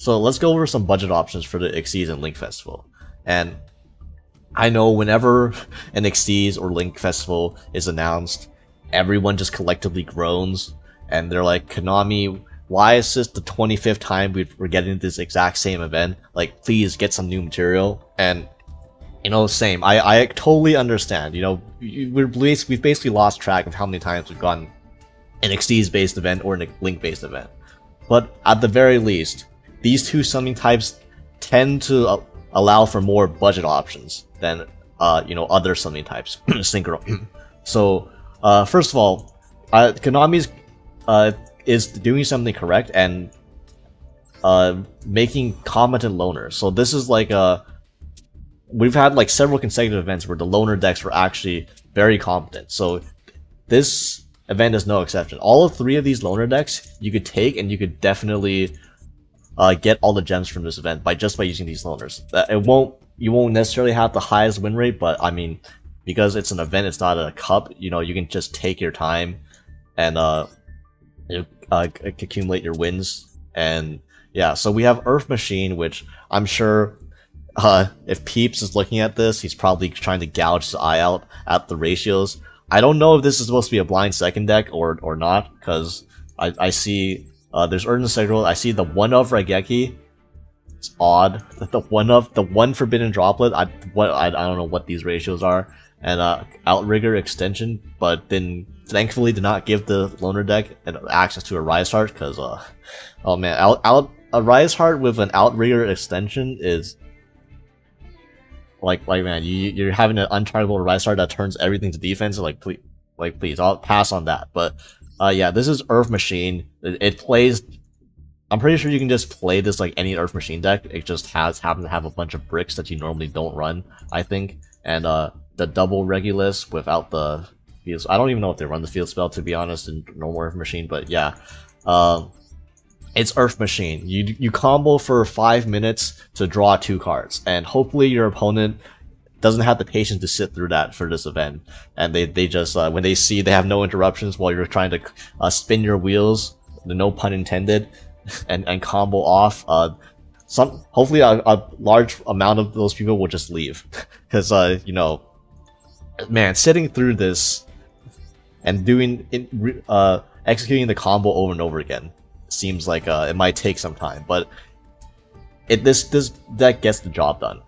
So let's go over some budget options for the Xyz and Link Festival. And I know whenever an Xyz or Link Festival is announced, everyone just collectively groans, and they're like, Konami, why is this the 25th time we're getting this exact same event? Like, please get some new material. And you know, same. I totally understand. You know, we've basically lost track of how many times we've gotten an Xyz based event or a Link based event. But at the very least, these two summoning types tend to allow for more budget options than you know, other summoning types. Synchro. So first of all, Konami's is doing something correct and making competent loners. So this is like we've had like several consecutive events where the loner decks were actually very competent. So this event is no exception. All three of these loner decks you could take, and you could definitely get all the gems from this event by using these loners. You won't necessarily have the highest win rate, but I mean, because it's an event, it's not a cup. You know, you can just take your time and accumulate your wins. And yeah, so we have Earth Machine, which I'm sure if Peeps is looking at this, he's probably trying to gouge his eye out at the ratios. I don't know if this is supposed to be a blind second deck or not, because I see there's Urgent Signal. I see the one of Raigeki. It's odd. The one Forbidden Droplet. I don't know what these ratios are. And Outrigger extension, but then thankfully did not give the loner deck access to a Rise Heart, because oh man, a Rise Heart with an Outrigger extension is like man, you're having an untargetable Rise Heart that turns everything to defense. Like please, I'll pass on that. But yeah, this is Earth Machine. It plays. I'm pretty sure you can just play this like any Earth Machine deck. It just happens to have a bunch of bricks that you normally don't run, I think. And the double Regulus without the field. I don't even know if they run the field spell, to be honest, in normal Earth Machine. But yeah, it's Earth Machine. You combo for 5 minutes to draw 2 cards, and hopefully your opponent doesn't have the patience to sit through that for this event, and they just when they see they have no interruptions while you're trying to spin your wheels, no pun intended, and combo off. Hopefully a large amount of those people will just leave, because you know, man, sitting through this and executing the combo over and over again seems like it might take some time, but this deck gets the job done.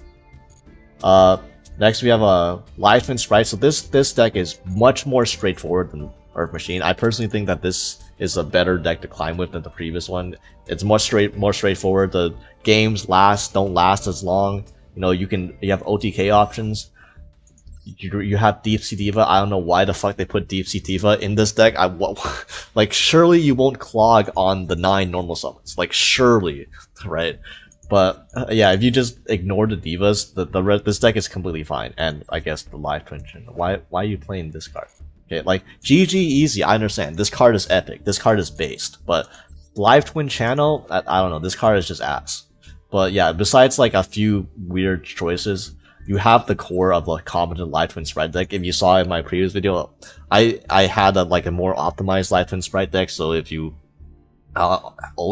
Next we have a Live Twin Sprite. So this deck is much more straightforward than Earth Machine. I personally think that this is a better deck to climb with than the previous one. It's more straightforward. The games don't last as long. You know, you have OTK options. You have Deep Sea Diva. I don't know why the fuck they put Deep Sea Diva in this deck. Like, surely you won't clog on the 9 normal summons. Like, surely, right? But yeah, if you just ignore the divas, this deck is completely fine. And I guess the Live Twin. Why are you playing this card? Okay, like GG easy. I understand. This card is epic. This card is based. But Live Twin Channel, I don't know. This card is just ass. But yeah, besides like a few weird choices, you have the core of a competent Live Twin Sprite deck. If you saw in my previous video, I had a more optimized Live Twin Sprite deck. So if you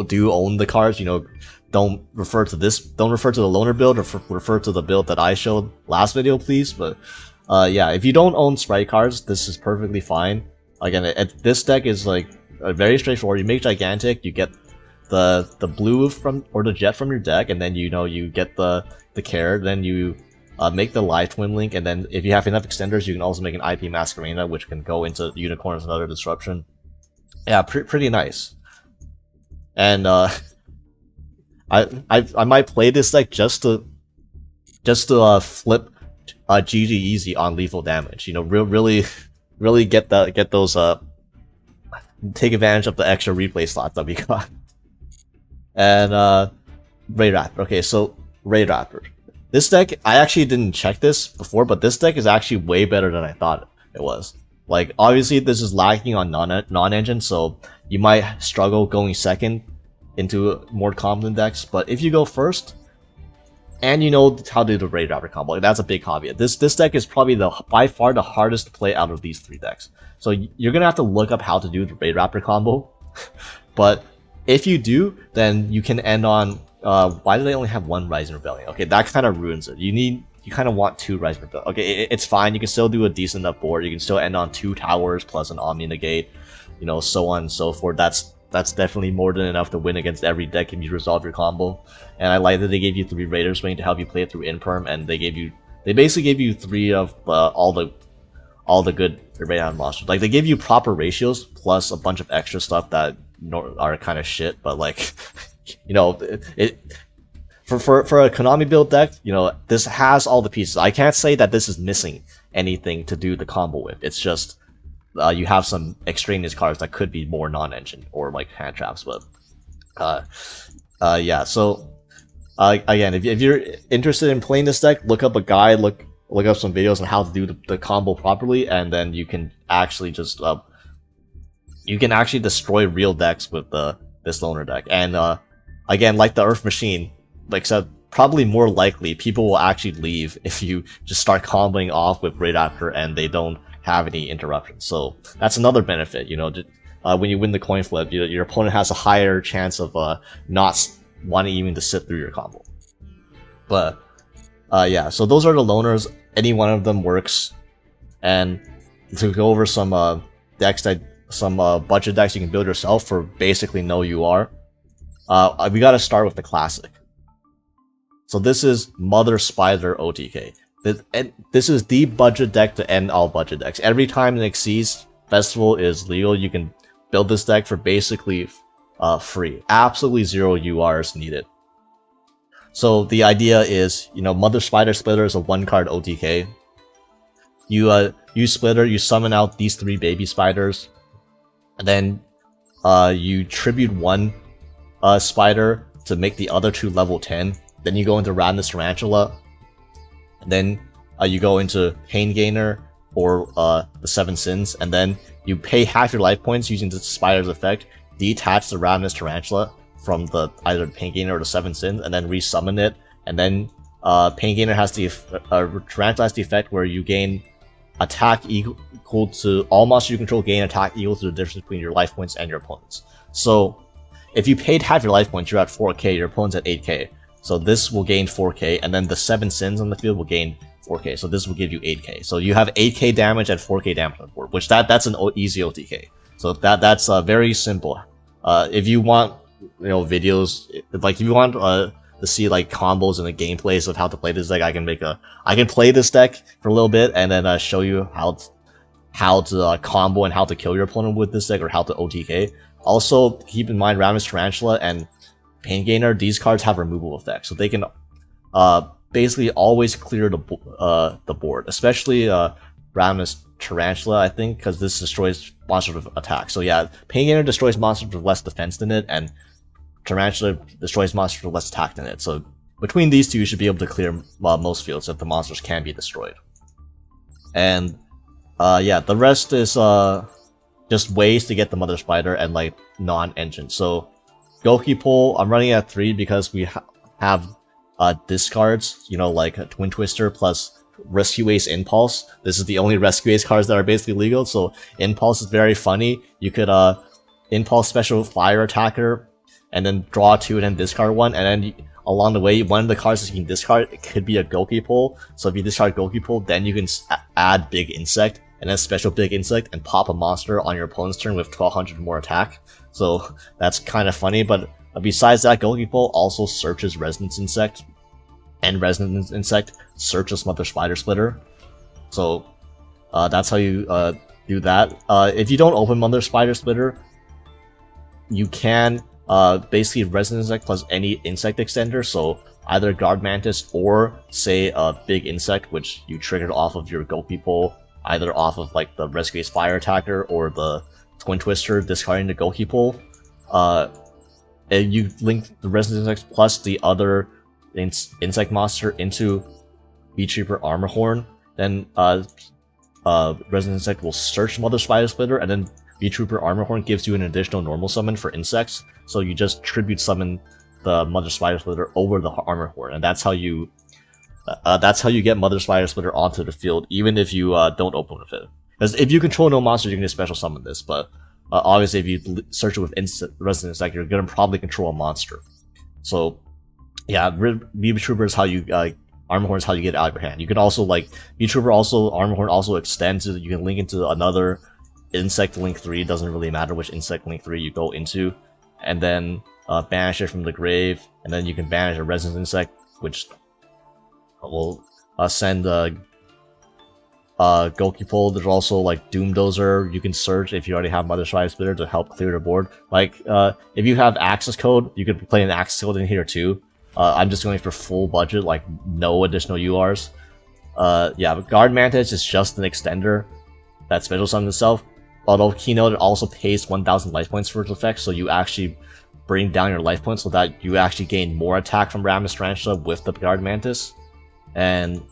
do own the cards, you know, don't refer to the loner build, or refer to the build that I showed last video, please. But yeah, if you don't own Sprite cards, this is perfectly fine. Again, this deck is like very straightforward. You make Gigantic, you get the blue or the jet from your deck, and then you get the carrot, then you make the Live Twin Link, and then if you have enough extenders, you can also make an IP Masquerena, which can go into Unicorn as another disruption. Yeah, pretty nice. And I might play this deck just to flip GG easy on lethal damage. You know, really get those take advantage of the extra replay slots that we got. And Ray Raptor. Okay, so Ray Raptor. This deck, I actually didn't check this before, but this deck is actually way better than I thought it was. Like, obviously this is lacking on non-engine, so you might struggle going second into more competent decks, but if you go first, and you know how to do the Raid Raptor combo, that's a big caveat. This deck is probably by far the hardest to play out of these 3 decks. So you're gonna have to look up how to do the Raid Raptor combo, but if you do, then you can end on why do they only have one Rising Rebellion? Okay, that kind of ruins it. You kind of want 2 Rising Rebellion. Okay, it's fine. You can still do a decent enough board. You can still end on 2 towers plus an Omni Negate, you know, so on and so forth. That's definitely more than enough to win against every deck if you resolve your combo. And I like that they gave you 3 Raiders Wing to help you play it through Imperm, and they basically gave you 3 of all the good Raidon monsters. Like, they give you proper ratios plus a bunch of extra stuff that are kind of shit, but like, you know, for a Konami build deck, you know, this has all the pieces. I can't say that this is missing anything to do the combo with. It's just you have some extraneous cards that could be more non-engine or like hand traps, but yeah. So again, if you're interested in playing this deck, look up a guide, look up some videos on how to do the combo properly, and then you can actually just destroy real decks with this loner deck. And again, like the Earth Machine, like I said, probably more likely people will actually leave if you just start comboing off with Raid After and they don't have any interruptions. So that's another benefit, you know. When you win the coin flip, your opponent has a higher chance of not wanting even to sit through your combo. But yeah, so those are the loners. Any one of them works. And to go over some decks some budget decks you can build yourself for basically no UR. We gotta start with the classic. So this is Mother Spider OTK. This is the budget deck to end all budget decks. Every time an Xyz Festival is legal, you can build this deck for basically free. Absolutely 0 URs needed. So the idea is, you know, Mother Spider Splitter is a 1-card OTK. You use Splitter, you summon out these 3 baby spiders, and then you tribute 1 spider to make the other 2 level 10. Then you go into Ravenous Tarantula, and then you go into Pain Gainer or the 7 Sins, and then you pay half your life points using the spider's effect, detach the Ravenous Tarantula from either the Pain Gainer or the 7 Sins, and then resummon it. And then Pain Gainer has the Tarantula has the effect where you gain attack equal to all monsters you control gain attack equal to the difference between your life points and your opponent's. So if you paid half your life points, you're at 4k, your opponent's at 8k. So this will gain 4k, and then the 7 Sins on the field will gain 4k. So this will give you 8k. So you have 8k damage and 4k damage on the board, which that's an easy OTK. So that's very simple. If you want, you know, videos, like if you want to see like combos and the gameplays of how to play this deck, I can play this deck for a little bit and then show you how to combo and how to kill your opponent with this deck, or how to OTK. Also, keep in mind Ravenous Tarantula and Pain Gainer, these cards have removal effects, so they can basically always clear the board, especially Ravenous Tarantula, I think, because this destroys monsters with attack. So yeah, Pain Gainer destroys monsters with less defense than it, and Tarantula destroys monsters with less attack than it. So between these two, you should be able to clear most fields if the monsters can be destroyed. And yeah, the rest is just ways to get the Mother Spider and like non-engine. So Goki Pull, I'm running at 3 because we have discards, you know, like a Twin Twister plus Rescue Ace Impulse. This is the only Rescue Ace cards that are basically legal, so Impulse is very funny. You could Impulse Special Fire Attacker, and then draw 2 and then discard 1, and then along the way, one of the cards that you can discard, it could be a Goki Pull. So if you discard Goki Pull, then you can add Big Insect, and then special Big Insect, and pop a monster on your opponent's turn with 1200 more attack. So that's kind of funny, but besides that, Goki Pull also searches Resonance Insect, and Resonance Insect searches Mother Spider Splitter. So that's how you do that. If you don't open Mother Spider Splitter, you can basically Resonance Insect plus any insect extender, so either Guard Mantis or say a Big Insect, which you triggered off of your Goki Pull, either off of like the Rescue Ace Fire Attacker or the Twin Twister, discarding the Goki Pull. And you link the Resonance Insect plus the other insect monster into Beach Reaper Armorhorn, then Resonance Insect will search Mother Spider Splitter, and then Beach Reaper Armorhorn gives you an additional normal summon for insects, so you just tribute summon the Mother Spider Splitter over the Armorhorn, and that's how you get Mother Spider Splitter onto the field, even if you don't open with it. Because if you control no monsters, you can just special summon this, but obviously if you search it with Resonance Insect, you're gonna probably control a monster. So yeah, BB Trooper is how you Armor Horn is how you get it out of your hand. You can also like BB Trooper also Armor Horn also extends it. You can link into another insect link 3. It doesn't really matter which insect link 3 you go into, and then banish it from the grave, and then you can banish a Resonance Insect, which will send Gokipole. There's also like Doom Dozer. You can search if you already have Mother Spider Splitter to help clear the board. Like if you have access code, you could play an access code in here too. I'm just going for full budget, like no additional URs. Yeah, but Guard Mantis is just an extender that special summons itself. Although Keynote also pays 1,000 life points for its effect, so you actually bring down your life points so that you actually gain more attack from Ramus Tarantula with the Guard Mantis. And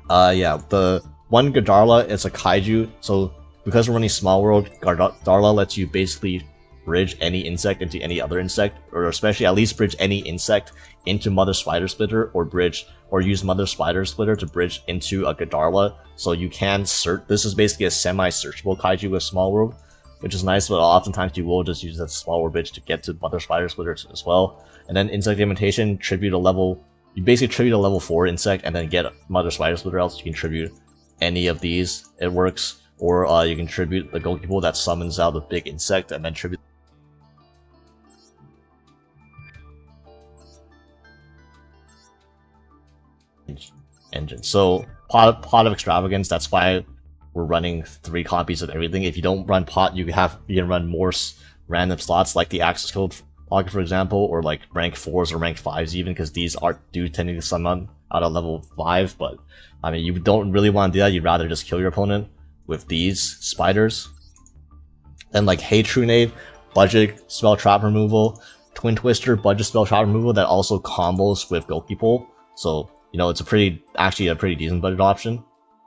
yeah, the one Gardarla is a kaiju, so because we're running Small World, Gardarla lets you basically bridge any insect into any other insect, or especially at least bridge any insect into Mother Spider Splitter, or use Mother Spider Splitter to bridge into a Gardarla. So you can search. This is basically a semi-searchable kaiju with Small World, which is nice, but oftentimes you will just use that Small World bridge to get to Mother Spider Splitter as well. And then Insect Imitation, tribute a level. You basically tribute a level 4 insect and then get Mother Spider Splitter, else you can tribute any of these. It works. Or you can tribute the Gokipole that summons out the big insect and then tribute engine. So pot of extravagance. That's why we're running 3 copies of everything. If you don't run pot, you can run more random slots like the access code pocket, for example, or like rank 4s or rank 5s even, because these do tend to summon out of level 5. But I mean, you don't really want to do that. You'd rather just kill your opponent with these spiders. And like Hey Trunade, budget spell trap removal, Twin Twister, budget spell trap removal that also combos with Gokipole. So you know, it's actually a pretty decent budget option.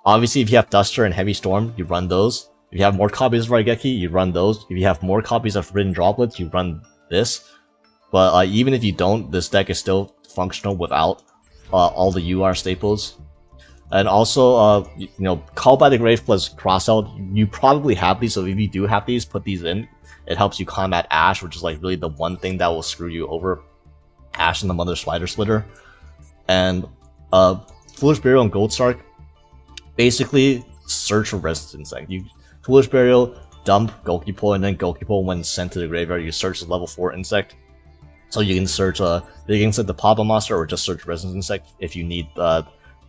Obviously, if you have Duster and Heavy Storm, you run those. If you have more copies of Raigeki, you run those. If you have more copies of Forbidden Droplets, you run this. But even if you don't, this deck is still functional without all the UR staples. And also, you know, Call by the Grave plus Crossout, you probably have these, so if you do have these, put these in. It helps you combat Ash, which is like really the one thing that will screw you over. Ash and the Mother Spider Splitter. And Foolish Burial and Goldstark, basically search for Resonance Insect. Foolish Burial, dump Gokipole, and then Gokipole, when sent to the graveyard, you search the level 4 insect. So you can search the Papa Monster, or just search Resonance Insect if you need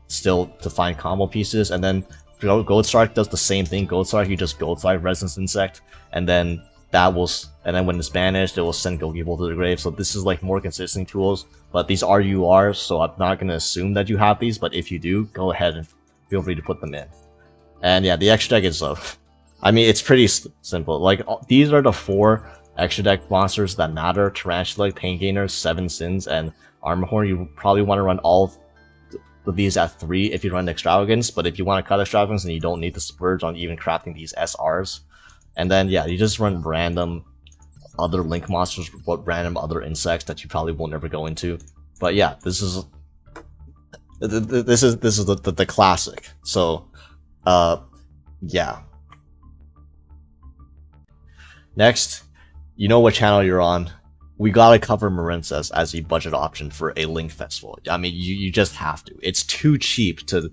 still to find combo pieces. And then Goldstark does the same thing. Goldstark, you just Goldfly Resonance Insect, and then when it's banished, it will send Gokipole to the grave. So this is like more consistent tools, but these are URs, so I'm not going to assume that you have these, but if you do, go ahead and feel free to put them in. And yeah, the extra deck is, I mean, it's pretty simple. Like, these are the 4 extra deck monsters that matter: Tarantula, Pain Gainer, 7 Sins, and Armor Horn. You probably want to run all of these at 3 if you run Extravagance, but if you want to cut Extravagance, then you don't need to splurge on even crafting these SRs. And then, yeah, you just run random other Link monsters, but random other insects that you probably will never go into. But yeah, this is the classic. So, yeah. Next, you know what channel you're on. We gotta cover Marincess as a budget option for a Link Festival. I mean, you just have to. It's too cheap to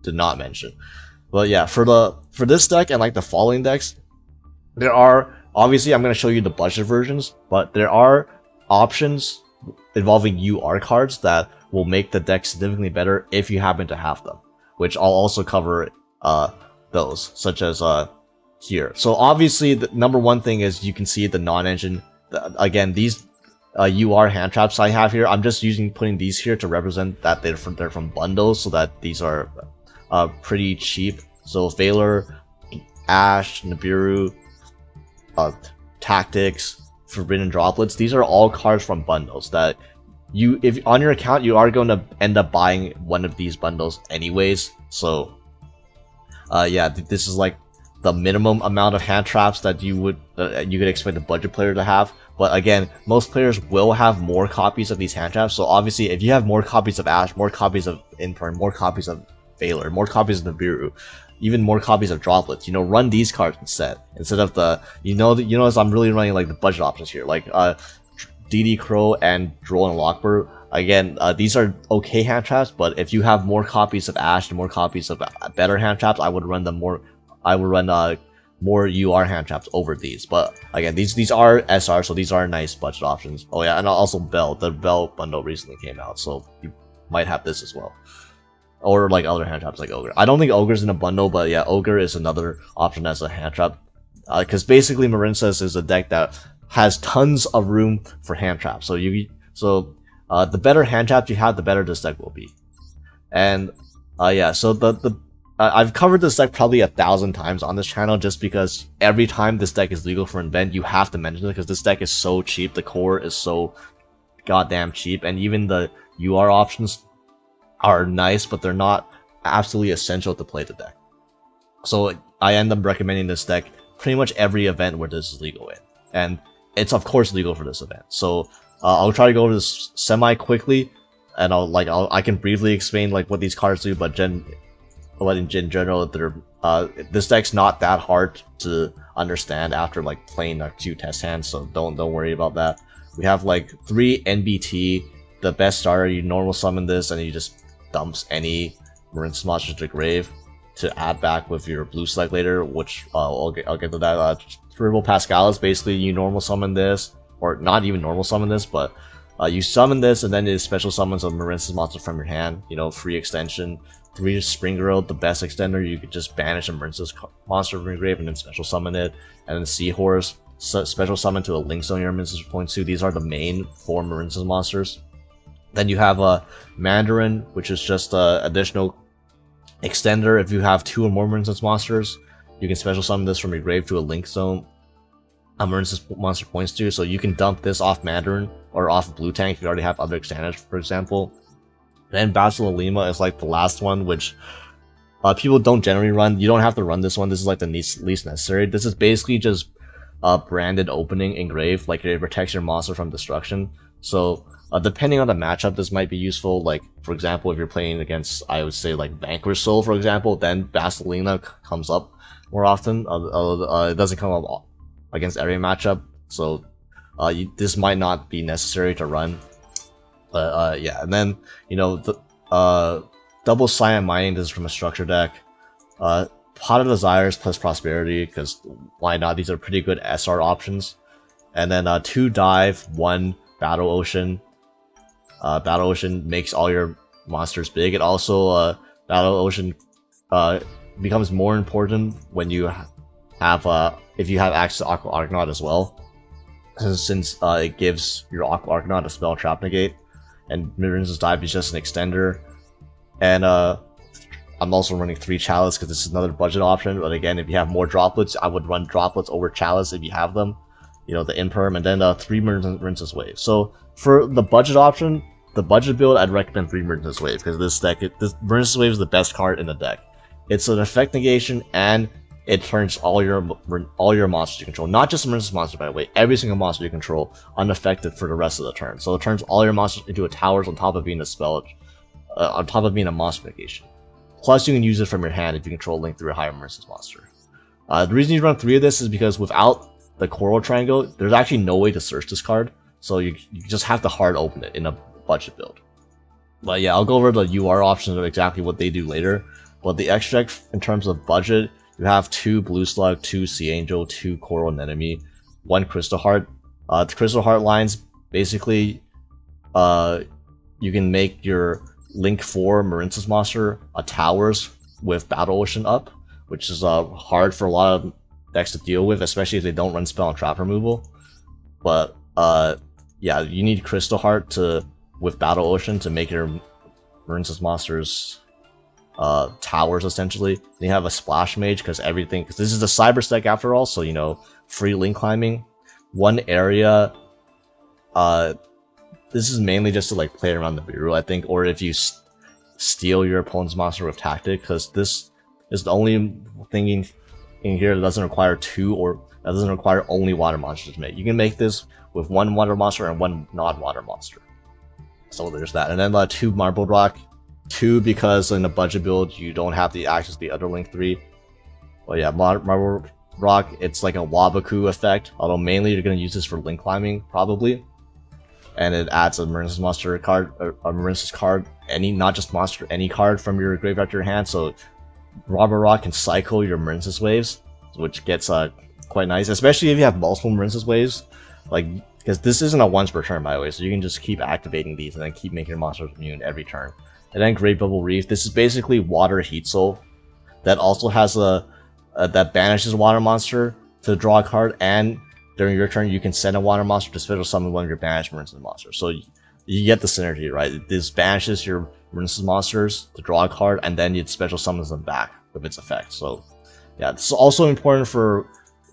not mention. But yeah, for this deck and like the following decks, there are, obviously I'm going to show you the budget versions, but there are options involving UR cards that will make the deck significantly better if you happen to have them, which I'll also cover those, such as here. So obviously the number one thing is you can see the non-engine. Again, these UR hand traps I have here, I'm just putting these here to represent that they're from bundles, so that these are pretty cheap. So Valor, Ash, Nibiru, Tactics, Forbidden Droplets, these are all cards from bundles that if on your account, you are going to end up buying one of these bundles anyways. So yeah, this is like the minimum amount of hand traps that you could expect a budget player to have. But again, most players will have more copies of these hand traps. So obviously, if you have more copies of Ash, more copies of Infern, more copies of Valor, more copies of Nibiru, even more copies of Droplets, you know, run these cards instead of the, notice I'm really running like the budget options here, like DD Crow and Droll and Lockbird. Again, these are okay hand traps, but if you have more copies of Ash and more copies of better hand traps, I would run them more. I would run more UR hand traps over these. But again, these are SR, so these are nice budget options. Oh yeah, and also Bell. The Bell bundle recently came out, so you might have this as well. Or like other hand traps like Ogre. I don't think Ogre's in a bundle, but yeah, Ogre is another option as a hand trap. Because basically Marincess is a deck that has tons of room for hand traps. So the better hand traps you have, the better this deck will be. And yeah, so I've covered this deck probably 1,000 times on this channel just because every time this deck is legal for invent, you have to mention it because this deck is so cheap. The core is so goddamn cheap, and even the UR options are nice, but they're not absolutely essential to play the deck. So I end up recommending this deck pretty much every event where this is legal in, and it's of course legal for this event. So I'll try to go over this semi quickly, and I can briefly explain like what these cards do, but in general, this deck's not that hard to understand after like playing a few test hands, so don't worry about that. We have like 3 NBT. The best starter, you normal summon this, and you just dumps any Marincess monster to grave to add back with your blue select later, which I'll get to that. Cerebral Pascalis, basically you normal summon this, or not even normal summon this, but you summon this and then it special summons a Marincess monster from your hand, you know, free extension. 3 Spring Girl, the best extender, you could just banish a Marincess monster from your grave and then special summon it. And then Seahorse, special summon to a Link Zone your Marincess points to. These are the main 4 Marincess monsters. Then you have a Mandarin, which is just an additional extender. If you have 2 or more Marincess monsters, you can special summon this from your grave to a Link Zone a Marincess monster points to. So you can dump this off Mandarin or off Blue Tank if you already have other extenders, for example. Then Basilolima is like the last one, which people don't generally run. You don't have to run this one. This is like the least necessary. This is basically just a branded opening engraved, like it protects your monster from destruction. So depending on the matchup, this might be useful. Like, for example, if you're playing against, I would say, like Vanquish Soul, for example, then Basilina comes up more often. It doesn't come up against every matchup, so this might not be necessary to run. Yeah, and then, you know, the double Silent Mining, this is from a structure deck. Pot of Desires plus Prosperity, because why not? These are pretty good SR options. And then 2 Dive, 1 Battle Ocean. Battle Ocean makes all your monsters big. It also, Battle Ocean becomes more important when you have, if you have access to Aqua Argonaut as well. Since it gives your Aqua Argonaut a spell trap negate. And Marincess Dive is just an extender. And I'm also running 3 Chalice because this is another budget option. But again, if you have more droplets, I would run droplets over Chalice if you have them. You know, the Imperm, and then 3 Marincess Wave. So for the budget option, the budget build, I'd recommend 3 Marincess Wave because this Marincess Wave is the best card in the deck. It's an effect negation and it turns all your monsters you control, not just Marincess monster by the way, every single monster you control unaffected for the rest of the turn. So it turns all your monsters into a towers on top of being a spell, on top of being a monster negation. Plus you can use it from your hand if you control Link through a higher Marincess monster. The reason you run 3 of this is because without the Coral Triangle, there's actually no way to search this card, so you just have to hard open it in a budget build. But yeah, I'll go over the UR options of exactly what they do later. But the extract in terms of budget, you have 2 Blue Slug, 2 Sea Angel, 2 Coral Anemone, 1 Crystal Heart. The Crystal Heart lines, basically, you can make your Link 4 Marincess monster a towers with Battle Ocean up, which is hard for a lot of decks to deal with, especially if they don't run spell and trap removal. But yeah, you need Crystal Heart with Battle Ocean to make your Marincess monsters towers essentially. Then you have a Splash Mage because this is a Cyberse deck after all, so you know, free link climbing. 1 area, this is mainly just to like play around the bureau, I think, or if you steal your opponent's monster with tactic, because this is the only thing in here that doesn't require 2 or that doesn't require only water monsters to make. You can make this with 1 water monster and 1 non-water monster. So there's that. And then 2 Marble Rock. 2 because in a budget build you don't have the access to the other Link 3. But yeah, Marble Rock, it's like a Wabaku effect, although mainly you're going to use this for link climbing, probably. and it adds a Marincess monster card, a Marincess card, not just monster, any card from your graveyard to your hand. So Robber Rock can cycle your Marincess waves, which gets quite nice, especially if you have multiple Marincess waves, like, because this isn't a once per turn, by the way, so you can just keep activating these and then keep making your monsters immune every turn. And then Great Bubble Reef, this is basically Water Heat Soul that also has that banishes water monster to draw a card, and during your turn you can send a water monster to special summon one of your banished Marincess monsters. So you get the synergy, right? This banishes your Marincess monsters to draw a card, and then it special summons them back with its effect. So yeah, this is also important for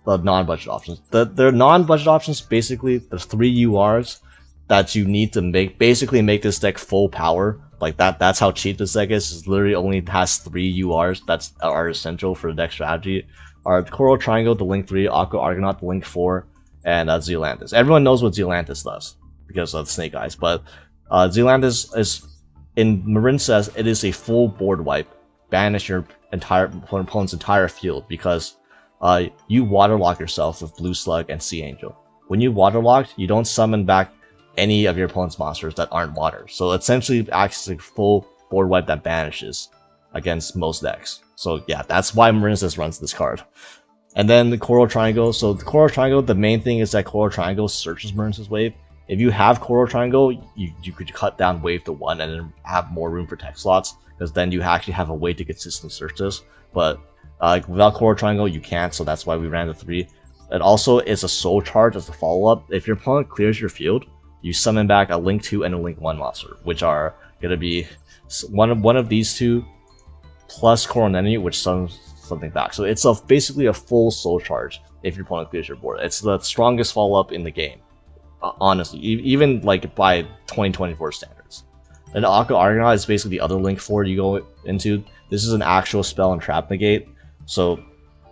the non-budget options. The non-budget options, basically the 3 URs that you need to basically make this deck full power. Like that's how cheap this deck is. It literally only has 3 URs that are essential for the deck strategy. Are Coral Triangle, the Link 3, Aqua Argonaut, the Link 4, and Zealantis. Everyone knows what Zealantis does because of the Snake Eyes, but Zealantis is, in Marincess, it is a full board wipe. Banish your opponent's entire field because you waterlock yourself with Blue Slug and Sea Angel. When you waterlock, you don't summon back any of your opponent's monsters that aren't water. So essentially it acts as a full board wipe that banishes against most decks. So yeah, that's why Marincess runs this card. And then the Coral Triangle. So the Coral Triangle, the main thing is that Coral Triangle searches Marincess wave. If you have Coral Triangle, you could cut down wave to 1 and then have more room for tech slots, because then you actually have a way to consistently search this. But without Coral Triangle, you can't, so that's why we ran the 3. It also is a soul charge as a follow-up. If your opponent clears your field, you summon back a Link 2 and a Link 1 monster, which are going to be one of these two, plus Coral Anemone, which summons something back. So it's basically a full soul charge if your opponent clears your board. It's the strongest follow-up in the game, honestly, even like by 2024 standards. And Aqua Argonaut is basically the other Link 4 you go into. This is an actual spell and trap negate, so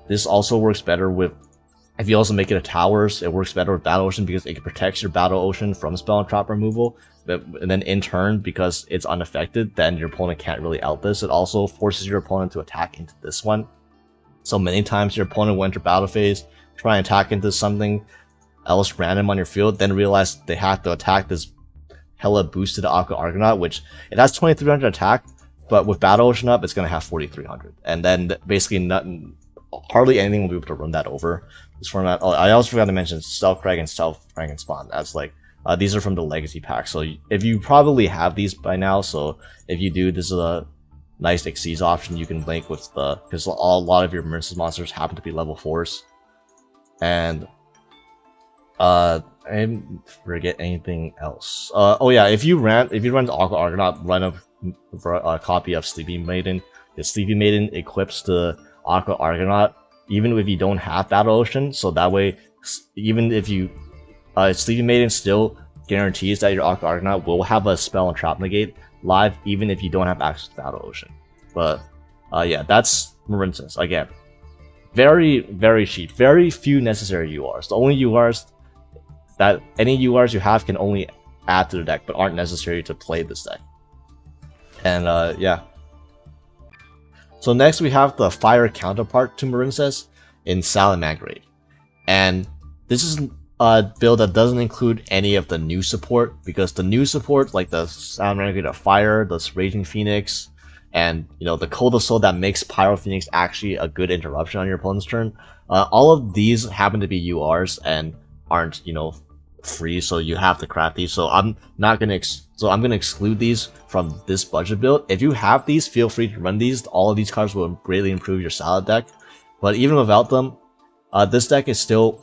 this also works better with, if you also make it a towers, it works better with Battle Ocean because it protects your Battle Ocean from spell and trap removal. And then in turn, because it's unaffected, then your opponent can't really out this. It also forces your opponent to attack into this one. So many times your opponent will enter battle phase, try and attack into something else random on your field, then realize they have to attack this hella boosted Aqua Argonaut, which it has 2300 attack, but with Battle Ocean up, it's going to have 4300. And then basically hardly anything will be able to run that over this format. Oh, I also forgot to mention Stealth Crag and Stealth Franken Spawn. That's like, these are from the Legacy pack. So if you probably have these by now, so if you do, this is a nice Xyz option you can link with because a lot of your Marincess monsters happen to be level 4s. And I didn't forget anything else. Oh yeah, if you run Aqua Argonaut, run a copy of Sleepy Maiden. The Sleepy Maiden equips the Aqua Argonaut even if you don't have Battle Ocean, so that way, even if you Sleepy Maiden still guarantees that your Aqua Argonaut will have a spell and trap negate live, even if you don't have access to Battle Ocean. But yeah, that's Marincess. Again, very, very cheap. Very few necessary URs. The only URs that any URs you have can only add to the deck, but aren't necessary to play this deck. And yeah. So next we have the fire counterpart to Marincess in Salamangreat. And this is a build that doesn't include any of the new support, because the new support, like the Salamangreat of Fire, the Raging Phoenix, and the Cold of Soul that makes Pyro Phoenix actually a good interruption on your opponent's turn, all of these happen to be URs and aren't free, so you have to craft these. So I'm gonna exclude these from this budget build. If you have these, feel free to run these. All of these cards will greatly improve your Salad deck, but even without them, this deck is still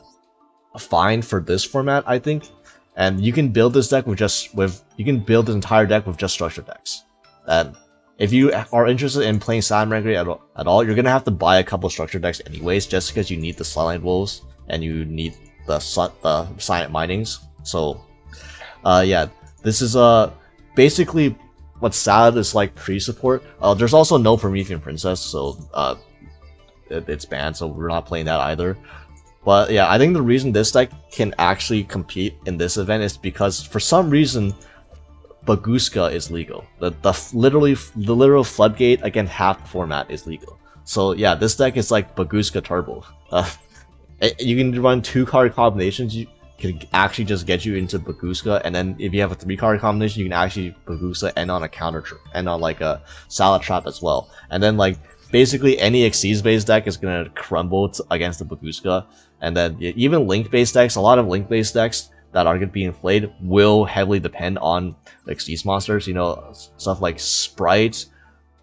fine for this format, I think. And you can build this deck you can build this entire deck with just structure decks. And if you are interested in playing Salamangreat at all, you're gonna have to buy a couple structure decks anyways, just because you need the Sunlight Wolves and you need the Silent Minings. So yeah, this is basically what Salad is like pre-support. There's also no Promethean Princess, so it's banned, so we're not playing that either. But yeah, I think the reason this deck can actually compete in this event is because for some reason Baguska is legal. The literal floodgate against half the format is legal. So yeah, this deck is like Baguska Turbo. You can run 2 card combinations can actually just get you into Baguska, and then if you have a 3-card combination, you can actually Baguska end on a end on like a Salad Trap as well. And then like basically any Xyz based deck is gonna crumble against the Baguska. And then even Link based decks, a lot of Link based decks that are gonna be played will heavily depend on like Xyz monsters. You know, stuff like Sprite.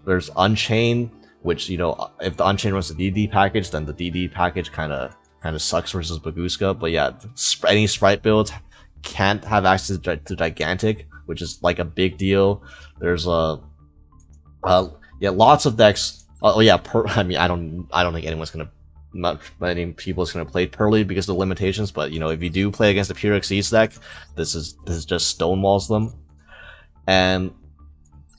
There's Unchained, which, you know, if the Unchained runs the DD package, then the DD package kind of sucks versus Baguska. But yeah, any Sprite builds can't have access to Gigantic, which is like a big deal. There's yeah, lots of decks. Oh yeah, I mean, I don't think anyone's gonna, not many people is gonna play Pearly because of the limitations. But you know, if you do play against a pure Xyz deck, this is just stonewalls them. And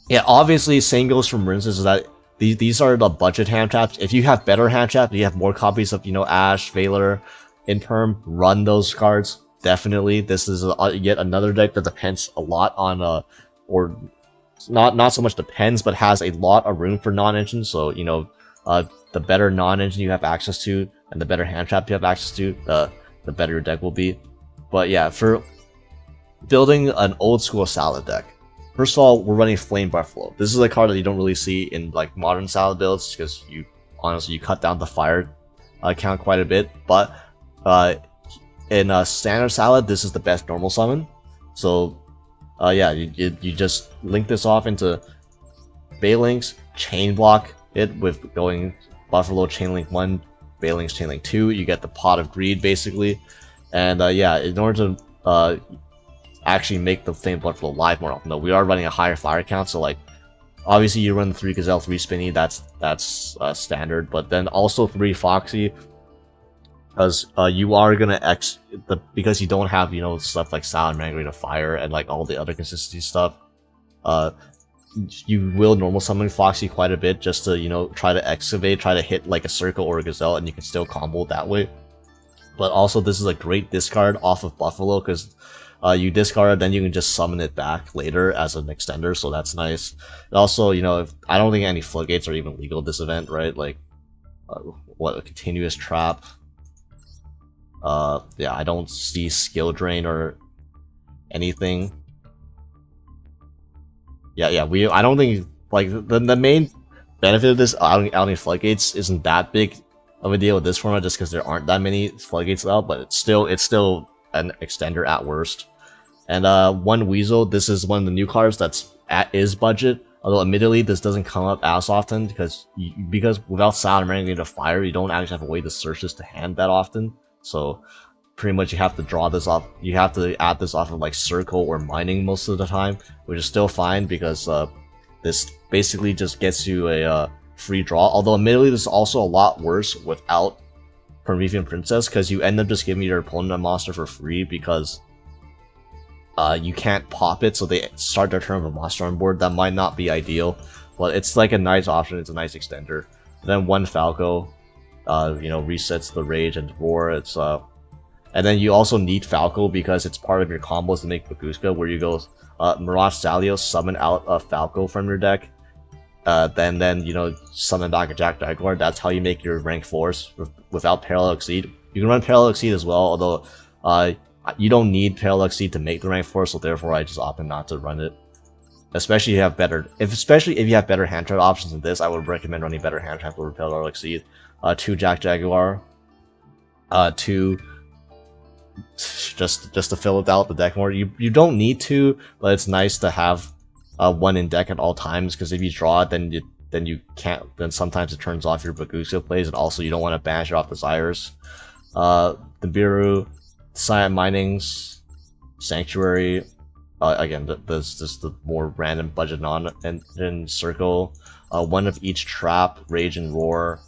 yeah, obviously, same goes for Marincess, is that these are the budget hand traps. If you have better hand traps, you have more copies of, you know, Ash, Valor, Imperm, run those cards. Definitely, this is yet another deck that depends a lot on or not so much depends, but has a lot of room for non-engine. So you know, the better non-engine you have access to, and the better hand trap you have access to, the better your deck will be. But yeah, for building an old school Salad deck, first of all, we're running Flame Buffalo. This is a card that you don't really see in like modern Salad builds, because you honestly cut down the fire count quite a bit. But in standard Salad, this is the best normal summon. So yeah, you just link this off into Baylings, chain block it with going Buffalo Chainlink 1, Baylings Chainlink 2. You get the Pot of Greed basically, and yeah, in order to actually make the Flame Buffalo live more often, though, we are running a higher fire count. So like, obviously you run the 3 Gazelle, 3 Spinny, that's standard, but then also 3 Foxy, because you are gonna because you don't have, you know, stuff like Salamangreat of Fire and like all the other consistency stuff. You will normal summon Foxy quite a bit just to, you know, try to excavate, try to hit like a Circle or a Gazelle, and you can still combo that way. But also, this is a great discard off of Buffalo, because you discard it, then you can just summon it back later as an extender, so that's nice. And also, you know, I don't think any Floodgates are even legal this event, right? Like, what, a Continuous Trap? Yeah, I don't see Skill Drain or anything. Yeah, I don't think, like, the main benefit of this, I don't think Floodgates isn't that big of a deal with this format, just because there aren't that many Floodgates out, but it's still an extender at worst. And one Weasel, this is one of the new cards that's is budget, although admittedly this doesn't come up as often, because without Salamangreat of Fire, you don't actually have a way to search this to hand that often. So pretty much you have to draw this off, you have to add this off of like Circle or Mining most of the time, which is still fine, because this basically just gets you a free draw. Although admittedly this is also a lot worse without Promethean Princess, because you end up just giving your opponent a monster for free, because you can't pop it, so they start their turn with a monster on board. That might not be ideal, but it's like a nice option, it's a nice extender. And then one Falco, you know, resets the Rage and Roar. It's and then you also need Falco because it's part of your combos to make Baguska, where you go Mirage Salio, summon out a Falco from your deck, then you know, summon back a Jack Jaguar. That's how you make your rank 4s without Parallel Exceed. You can run Parallel Exceed as well, although you don't need Parallel Exceed to make the rank 4, so therefore I just opted not to run it. Especially if you have better hand trap options than this, I would recommend running better hand trap over Parallel Exceed. 2 Jack Jaguar, 2 just to fill it out the deck more. You don't need to, but it's nice to have 1 in deck at all times, because if you draw it, then you can't. Then sometimes it turns off your Baguska plays, and also you don't want to banish it off Desires. The Biru, Cyan Minings, Sanctuary. Again, this is the more random budget non-engine Circle. 1 of each Trap, Rage and Roar,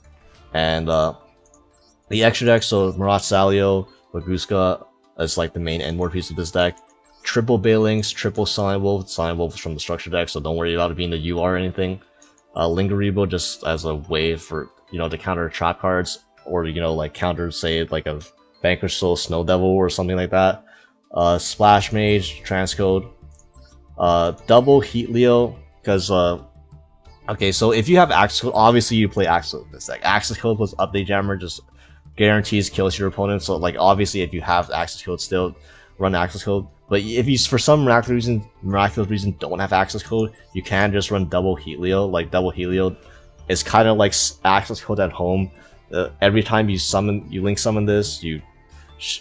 and the extra deck. So Mirage Salio, Baguska is like the main endboard piece of this deck. Triple Baylings, triple Silent Wolf. Silent Wolf is from the structure deck, so don't worry about it being the UR or anything. Lingeribo just as a way for, you know, to counter trap cards, or, you know, like counter, say, like a Vanquish Soul Snow Devil or something like that. Splash Mage, Transcode. Double Heat Leo, because okay, so if you have Access Code, obviously you play Access Code in this deck. Access Code plus Update Jammer just guarantees kills your opponent. So like obviously if you have access code, still run access code. But if you for some miraculous reason don't have access code, you can just run double Helio. Like double Helio is kind of like access code at home. Every time you link summon this, you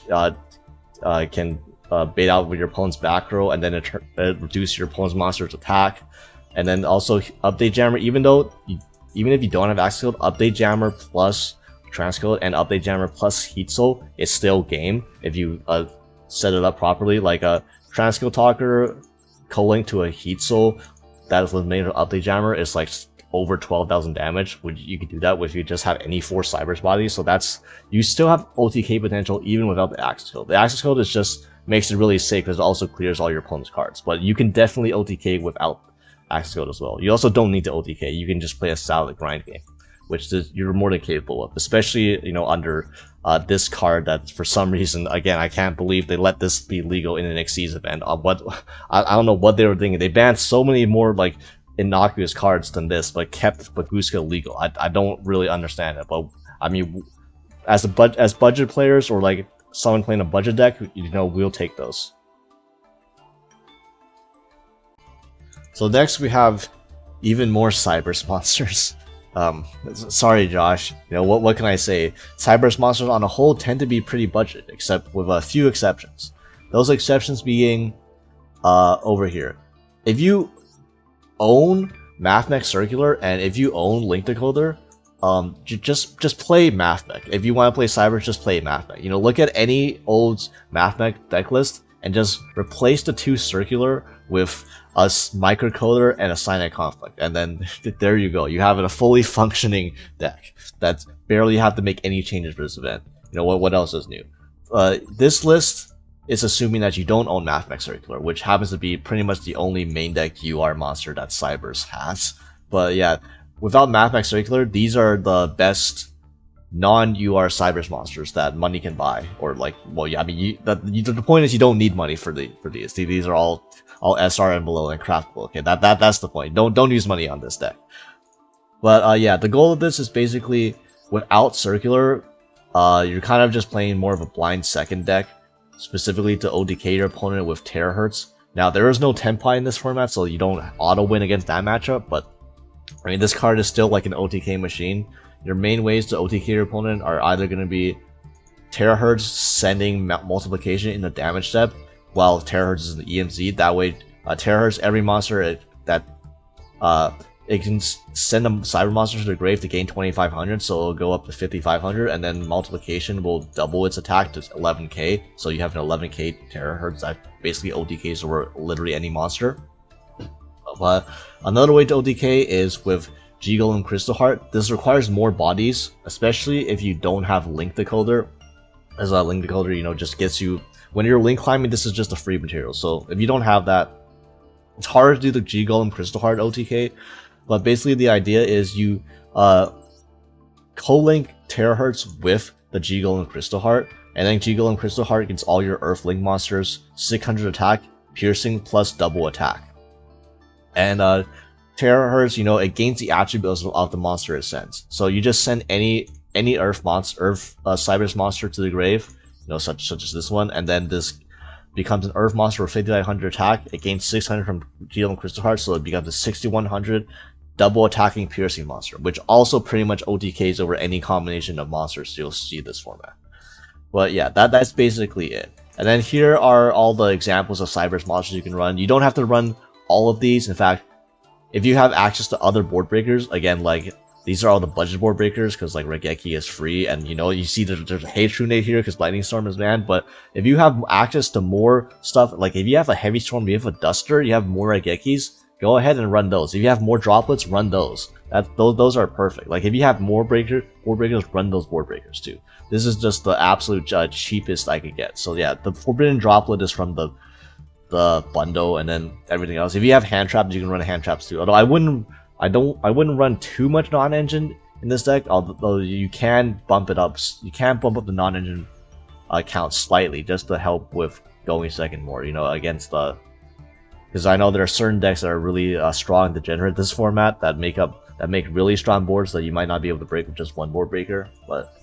can bait out with your opponent's back row, and then it reduce your opponent's monster's attack. And then also update jammer, even if you don't have access code, update jammer plus transcode and update jammer plus heat soul is still game if you set it up properly. Like a transcode talker co-link to a heat soul that is eliminated with update jammer is like over 12,000 damage. You can do that if you just have any 4 Cyberse bodies. So you still have OTK potential even without the access code. The access code is just makes it really safe because it also clears all your opponent's cards. But you can definitely OTK without access code as well. You also don't need to OTK. You can just play a solid grind game, which you're more than capable of, especially under this card that for some reason, again, I can't believe they let this be legal in an Xyz event. I don't know what they were thinking. They banned so many more like innocuous cards than this, but kept Baguska legal. I don't really understand it, but I mean, as budget players or like someone playing a budget deck, we'll take those. So next we have even more Cyberse monsters. Sorry Josh, what can I say? Cyberse monsters on a whole tend to be pretty budget, except with a few exceptions. Those exceptions being over here. If you own MathMech Circular and if you own Link Decoder, just play MathMech. If you want to play Cyberse, just play MathMech. Look at any old MathMech deck list and just replace the 2 Circular with a microcoder and a Cyanide Conflict, and then there you go. You have a fully functioning deck that barely have to make any changes for this event. What else is new? This list is assuming that you don't own MathMech Circular, which happens to be pretty much the only main deck UR monster that Cyberse has. But yeah, without MathMech Circular, these are the best non-UR Cyberse monsters that money can buy. Or like, well, yeah, I mean, the point is you don't need money for these. These are all SR and below and craftable. Okay, that's the point. Don't use money on this deck. But yeah, the goal of this is basically without Circular, you're kind of just playing more of a blind second deck, specifically to OTK your opponent with Terahertz. Now there is no Tenpai in this format, so you don't auto win against that matchup. But I mean, this card is still like an OTK machine. Your main ways to OTK your opponent are either going to be Terahertz sending multiplication in the damage step, while Terahertz is in the EMZ. That way, Terahertz, every monster it can send a Cyber monster to the grave to gain 2,500, so it'll go up to 5,500, and then multiplication will double its attack to 11k, so you have an 11k Terahertz that basically OTKs over literally any monster. But another way to OTK is with G-Golem Crystal Heart. This requires more bodies, especially if you don't have Link Decoder, as a Link Decoder, just gets you. When you're link climbing, this is just a free material, so if you don't have that, it's hard to do the G-Golem Crystal Heart OTK, but basically the idea is you co-link Terahertz with the G-Golem Crystal Heart, and then G-Golem Crystal Heart gets all your Earth Link monsters 600 attack, piercing, plus double attack. And Terahertz, it gains the attributes of the monster it sends. So you just send any Cyberse monster to the grave, such as this one, and then this becomes an Earth monster with 5,900 attack. It gains 600 from G-Golem Crystal Heart, so it becomes a 6,100 double attacking piercing monster, which also pretty much OTKs over any combination of monsters you'll see this format. But yeah, that's basically it. And then here are all the examples of Cyberse monsters you can run. You don't have to run all of these. In fact, if you have access to other board breakers, again, like these are all the budget board breakers because like Regeki is free, and you see there's a Hatred Nade here because Lightning Storm is banned. But if you have access to more stuff, like if you have a Heavy Storm, you have a Duster, you have more Regekis, go ahead and run those. If you have more droplets, run those. Those are perfect. Like if you have more board breakers, run those board breakers too. This is just the absolute cheapest I could get. So yeah, the Forbidden Droplet is from the bundle, and then everything else. If you have hand traps, you can run hand traps too. Although I wouldn't run too much non-engine in this deck. Although you can bump it up. You can bump up the non-engine count slightly just to help with going second more. Against the, because I know there are certain decks that are really strong and degenerate this format that make really strong boards that you might not be able to break with just one board breaker. But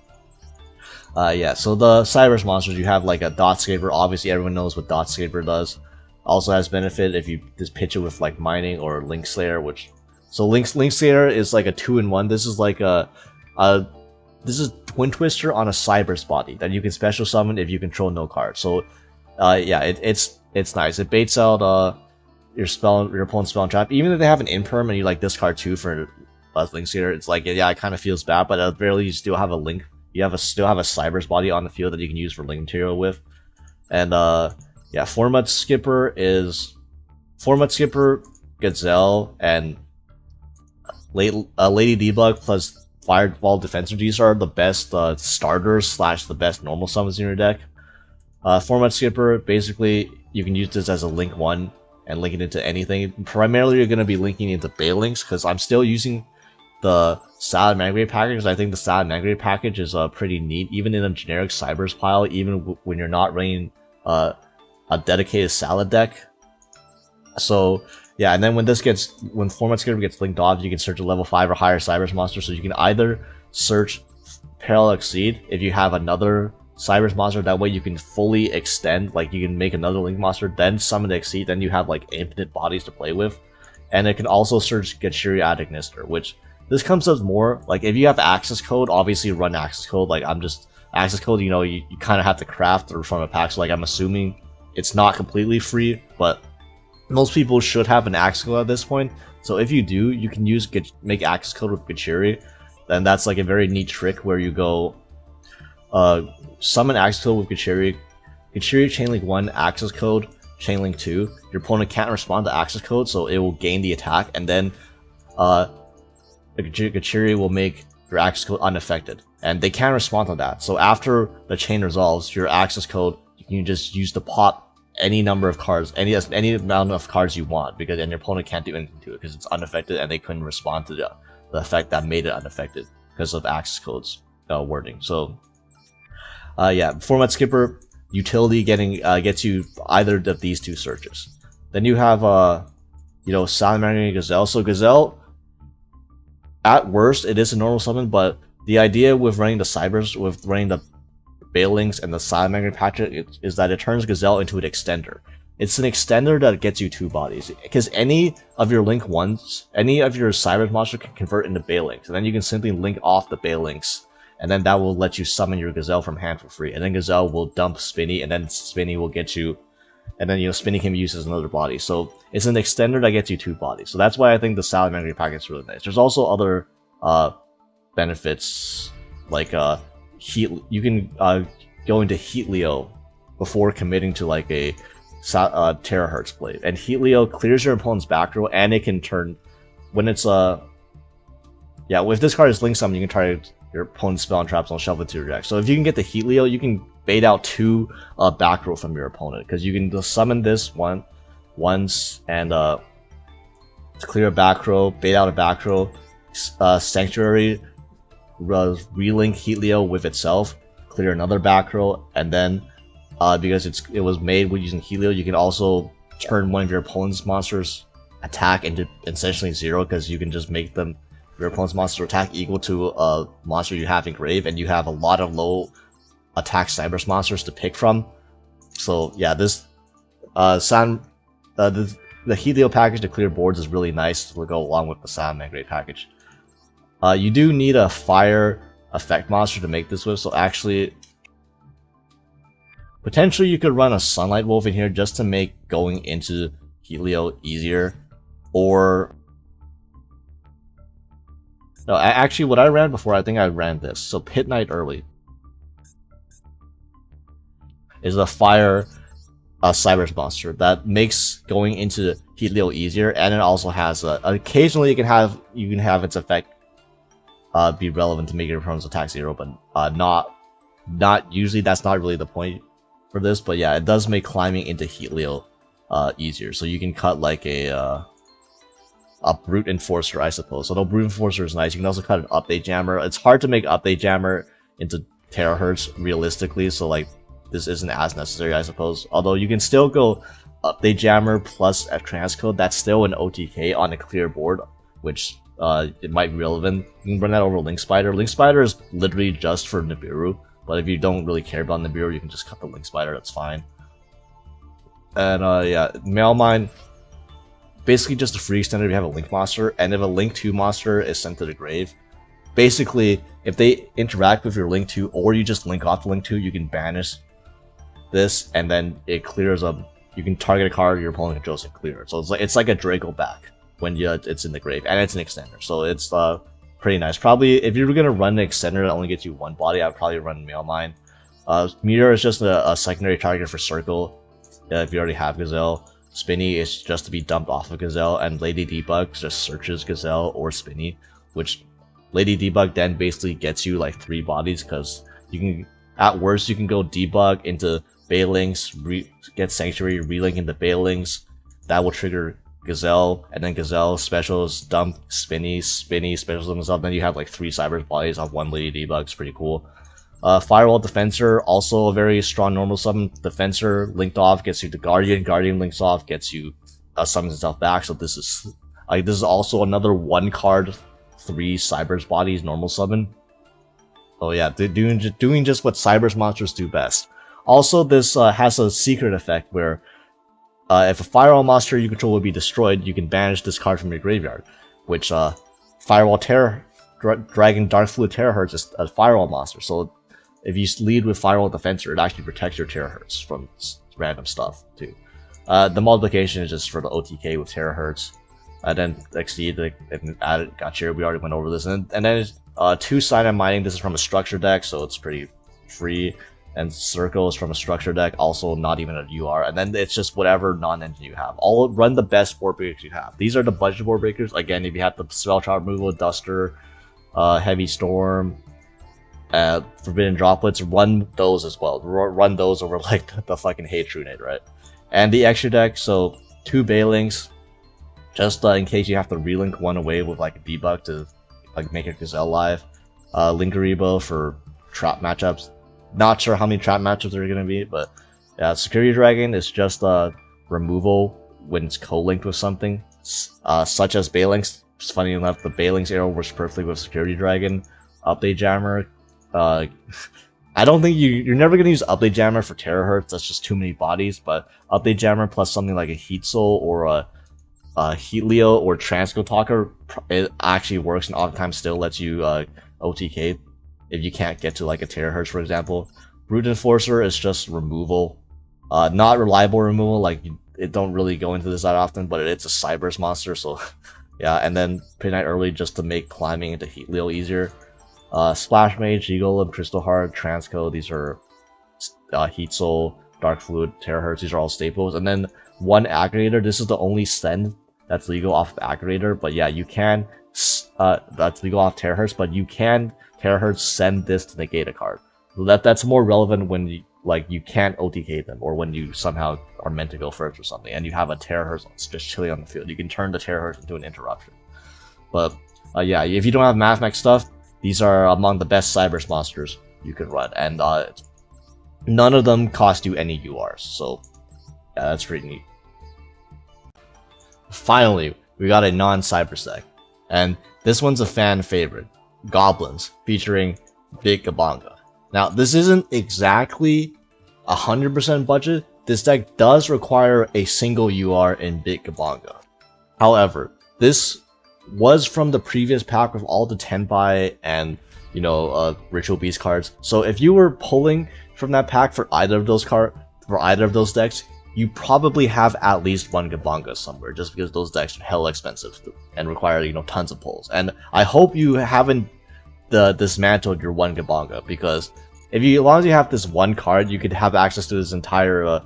Yeah, so the Cyberse monsters, you have like a Dotscaper. Obviously, everyone knows what Dotscaper does. Also has benefit if you just pitch it with like Mining or Link Slayer, which... So Link Slayer is like a 2-in-1. This is like this is Twin Twister on a Cyberse body that you can special summon if you control no card. So, yeah, it's nice. It baits out your opponent's spell and trap. Even if they have an imperm and you like discard 2 for Link Slayer, it's like, yeah, it kind of feels bad, but at the very least you still have a Link. You still have a Cyberse body on the field that you can use for Link material with. And yeah, Format Skipper, Gazelle, and Lady Debug plus Fireball Defensive. These are the best starters / the best normal summons in your deck. Format Skipper, basically, you can use this as a Link 1 and link it into anything. Primarily, you're going to be linking into Balinks, because I'm still using the Salamangreat package, because I think the Salamangreat package is pretty neat, even in a generic Cyberse pile, even when you're not running a dedicated Salad deck. So yeah, and then when Format Skipper gets linked off, you can search a level 5 or higher Cyberse monster. So you can either search Parallel Exceed if you have another Cyberse monster. That way you can fully extend, like you can make another Link monster, then summon the Exceed, then you have like infinite bodies to play with. And it can also search Gachiri Ad Ignister, which this comes up more like if you have access code, obviously run access code. Like access code, you know, you kind of have to craft or from a pack. So like I'm assuming it's not completely free, but most people should have an access code at this point. So if you do, you can make access code with Gachiri. Then that's like a very neat trick where you go summon access code with Gachiri, Chainlink 1 access code, Chainlink 2. Your opponent can't respond to access code, so it will gain the attack, and then Gachiri will make your access code unaffected, and they can't respond to that. So after the chain resolves, your access code, you can just use to pop any number of cards, any amount of cards you want, because then your opponent can't do anything to it because it's unaffected, and they couldn't respond to the effect that made it unaffected because of access codes wording. So yeah, Format Skipper utility gets you either of these two searches. Then you have you know, Salamangreat and Gazelle. So Gazelle, at worst, it is a normal summon, but the idea with running the Cyberse, with running the Balinks and the Salamangreat package, is that it turns Gazelle into an extender. It's an extender that gets you 2 bodies, because any of your Link 1s, any of your Cyberse monster can convert into Balinks, and then you can simply link off the Balinks, and then that will let you summon your Gazelle from hand for free, and then Gazelle will dump Spinny, and then Spinny will get you, and then, you know, Spinny can be used as another body. So it's an extender that gets you 2 bodies. So that's why I think the Salamangreat package is really nice. There's also other benefits, like heat. You can go into Heatleo before committing to like a Terahertz blade, and Heatleo clears your opponent's back row, and it can turn when it's yeah, if this card is link summon, you can try your opponent's spell and traps and shuffle it to your deck. So if you can get the Heatleo, you can bait out 2 back row from your opponent, because you can just summon this once and clear a back row, bait out a back row, Sanctuary, relink Heatleo with itself, clear another back row, and then because it was made with using Heatleo, you can also turn one of your opponent's monsters' attack into essentially 0, because you can just make your opponent's monster attack equal to a monster you have in grave, and you have a lot of low attack Cyberse monsters to pick from. So yeah, this the Heatleo package to clear boards is really nice to go along with the Salamangreat package. You do need a fire effect monster to make this with, so actually potentially you could run a Sunlight Wolf in here just to make going into Heatleo easier. Or no, actually what I ran before, I think I ran this. So Pit Knight early is a fire Cyberse monster that makes going into Heatleo easier, and it also has occasionally you can have its effect be relevant to make your opponent's attack 0, but not usually. That's not really the point for this, but yeah, it does make climbing into Heatleo easier. So you can cut like a Brute Enforcer, I suppose. Although Brute Enforcer is nice, you can also cut an Update Jammer. It's hard to make Update Jammer into Terahertz realistically, so like this isn't as necessary, I suppose. Although you can still go Update Jammer plus a transcode. That's still an OTK on a clear board, which it might be relevant. You can run that over Link Spider. Link Spider is literally just for Nibiru, But if you don't really care about Nibiru, you can just cut the Link Spider, that's fine. And yeah, Mailmine, basically just a free extender if you have a Link monster, and if a Link 2 monster is sent to the grave, basically, if they interact with your Link 2, or you just link off the Link 2, you can banish this, and then it clears up. You can target a card your opponent controls and clear it. So it's like a Draco back when it's in the grave, and it's an extender. So it's pretty nice. Probably, if you're gonna run an extender that only gets you one body, I'd probably run Mailmine. Meteor is just a secondary target for Circle, if you already have Gazelle. Spinny is just to be dumped off of Gazelle, and Lady Debug just searches Gazelle or Spinny, which Lady Debug then basically gets you like 3 bodies, because you can, at worst, you can go Debug into Baylings, get Sanctuary, relink into Baylings. That will trigger Gazelle, and then Gazelle specials, dump Spinny, specials themselves. Then you have like 3 Cyberse bodies on 1 Lady Debug. It's pretty cool. Firewall Defensor, also a very strong normal summon. Defensor linked off gets you the Guardian. Guardian links off gets you summons itself back. So this is also another 1 card, 3 Cyberse bodies normal summon. Oh yeah, they're doing just what Cyberse monsters do best. Also, this has a secret effect where if a Firewall monster you control will be destroyed, you can banish this card from your graveyard, which Firewall Dragon Dark Fluid Terahertz is a Firewall monster. So if you lead with Firewall Defensor, it actually protects your Terahertz from random stuff too. The multiplication is just for the OTK with Terahertz. Then Exceed, added, gotcha, we already went over this. And then it's 2 Cyanide Mining, this is from a structure deck, so it's pretty free. And Circle is from a structure deck, also not even a UR. And then it's just whatever non-engine you have. Run the best board breakers you have. These are the budget board breakers. Again, if you have the Spell Trap removal, Duster, Heavy Storm, Forbidden Droplets, run those as well. Run those over like the fucking Hate Trunade, right? And the extra deck, so 2 Baylings, just in case you have to relink one away with like a debug to like make it Gazelle live. Linkaribo for trap matchups. Not sure how many trap matchups there are going to be, but yeah, Security Dragon is just removal when it's co-linked with something, such as Baylings. Funny enough, the Baylings arrow works perfectly with Security Dragon. Update Jammer. I don't think you're never going to use Update Jammer for Terahertz, that's just too many bodies, but Update Jammer plus something like a Heat Soul or a Heatleo or Transco Talker, it actually works and oftentimes still lets you OTK if you can't get to like a Terahertz, for example. Brute Enforcer is just removal. Not reliable removal, like it don't really go into this that often, but it's a Cyberse monster, so yeah. And then Midnight Early just to make climbing into Heatleo easier. Splash Mage, Golem, Crystal Heart, Transco, these are Heat Soul, Dark Fluid, Terahertz, these are all staples. And then 1 Aggregator, this is the only send that's legal off of Aggregator, but yeah, you can, that's legal off Terahertz, but you can Terahertz send this to negate a card. So that's more relevant when you can't OTK them, or when you somehow are meant to go first or something, and you have a Terahertz just chilling on the field. You can turn the Terahertz into an interruption. But yeah, if you don't have Mathmech stuff, these are among the best Cyberse monsters you can run, and none of them cost you any URs, so yeah, that's pretty neat. Finally, we got a non-Cyberse deck, and this one's a fan favorite, Goblins, featuring Big GABONGA. Now, this isn't exactly 100% budget. This deck does require a single UR in Big GABONGA. However, this was from the previous pack with all the Tenpai and, Ritual Beast cards. So if you were pulling from that pack for either of those decks, you probably have at least 1 GABONGA somewhere, just because those decks are hella expensive and require, tons of pulls. And I hope you haven't dismantled your 1 GABONGA, because as long as you have this 1 card, you could have access to this entire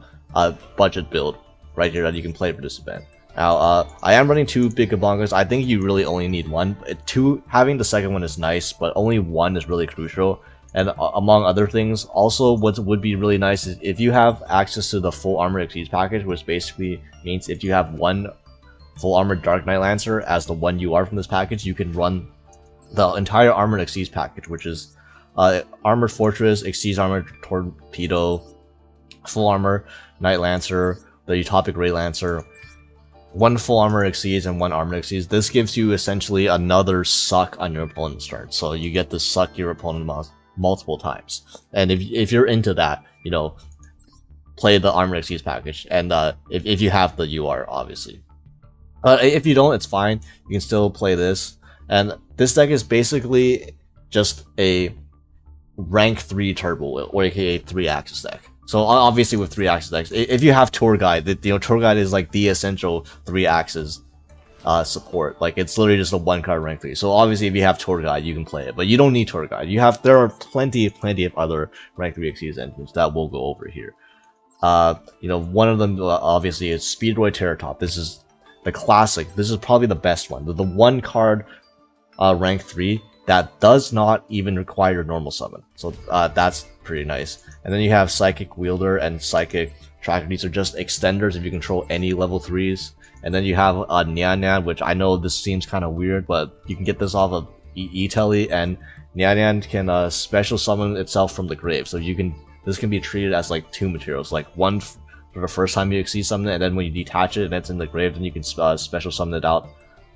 budget build right here that you can play for this event. Now, I am running 2 Big GABONGAs. I think you really only need 1. Having the second one is nice, but only 1 is really crucial. And among other things, also what would be really nice is if you have access to the Full Armor Exceeds package, which basically means if you have 1 Full Armor Dark Knight Lancer as the 1 UR from this package, you can run the entire Armored Exceeds package, which is Armored Fortress, Exceeds Armored Torpedo, Full Armor Knight Lancer, the Utopic Ray Lancer, 1 Full Armor Exceeds and 1 Armored Exceeds. This gives you essentially another suck on your opponent's turn. So you get to suck your opponent's multiple times. And if you're into that, you know, play the Armored Xyz package, and if you have the UR, obviously. If you don't, it's fine. You can still play this. And this deck is basically just a rank 3 turbo wheel, or aka 3-axis deck. So obviously with 3-axis decks, if you have Tour Guide, you know, Tour Guide is like the essential 3-axis support. Like, it's literally just a 1-card rank 3. So obviously if you have Tour Guide, you can play it, but you don't need Tour Guide. There are plenty of other rank 3 Xyz engines that we'll go over here. You know, one of them obviously is Spider OTK. This is the classic. This is probably the best one. The 1-card rank 3 that does not even require normal summon. So that's pretty nice. And then you have Psychic Wielder and Psychic Tracker. These are just extenders if you control any level 3s. And then you have Nyan Nyan, which I know this seems kind of weird, but you can get this off of E-Telly, and Nyan Nyan can special summon itself from the grave. So this can be treated as like 2 materials, like one for the first time you Xyz summon it, and then when you detach it and it's in the grave, then you can special summon it out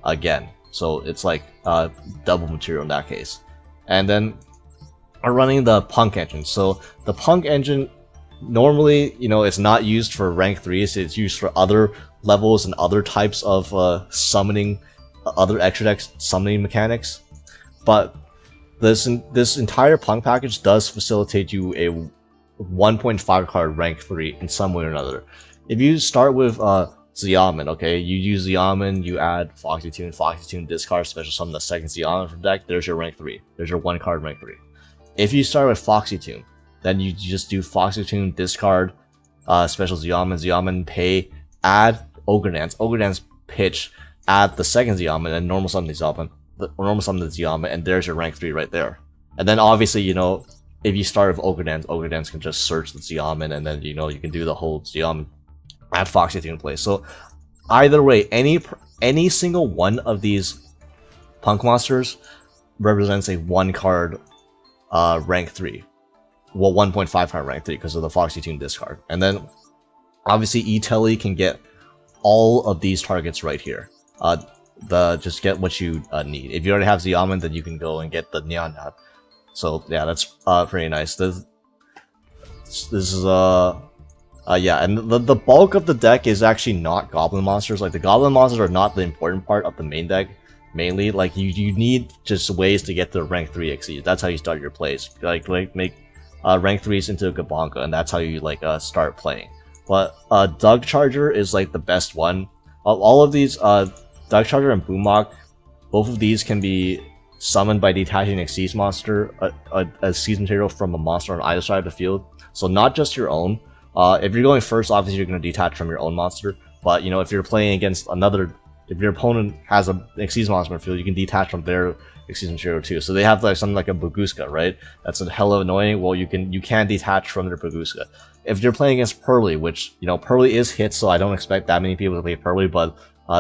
again. So it's like double material in that case. And then are running the Punk engine. So the Punk engine normally, you know, it's not used for rank 3s. It's used for other levels and other types of summoning, other extra deck summoning mechanics. But this entire Punk package does facilitate you a 1.5 card rank 3 in some way or another. If you start with Xiamen, okay, you use Xiamen, you add Foxy Tune, discard, special summon the second Xiamen from deck, there's your rank 3. There's your 1-card rank 3. If you start with Foxy Tune, then you just do Foxy Tune, discard, special Xiamen, pay, add Ogre Dance, pitch, add the second Xiamen, and normal summon the Xiamen, and there's your rank 3 right there. And then obviously, you know, if you start with Ogre Dance can just search the Xiamen, and then, you know, you can do the whole Xiamen, add Foxy Tune in place. So either way, any single one of these Punk monsters represents a 1-card rank 3. Well, 1.5 card rank 3 because of the Foxy Tune discard. And then obviously E-Telly can get all of these targets right here. Just get what you need. If you already have Xiamen, then you can go and get the Nyan Nyan. So yeah, that's pretty nice. This is yeah, and the bulk of the deck is actually not Goblin monsters. Like, the Goblin monsters are not the important part of the main deck. Mainly, like, you need just ways to get to rank 3 Xyz. That's how you start your plays. Like make rank 3s into a Gabonga, and that's how you start playing. But Doug Charger is like the best one. All of these, Doug Charger and Boomok, both of these can be summoned by detaching a Xyz monster, a Xyz material from a monster on either side of the field. So not just your own. If you're going first, obviously you're going to detach from your own monster. But, you know, if you're playing against another, if your opponent has an Xyz monster in the field, you can detach from their Xyz material too. So they have like something like a Baguska, right? That's a hell of annoying. Well, you can detach from their Baguska. If you're playing against Pearly, which, you know, Pearly is hit, so I don't expect that many people to play Pearly, but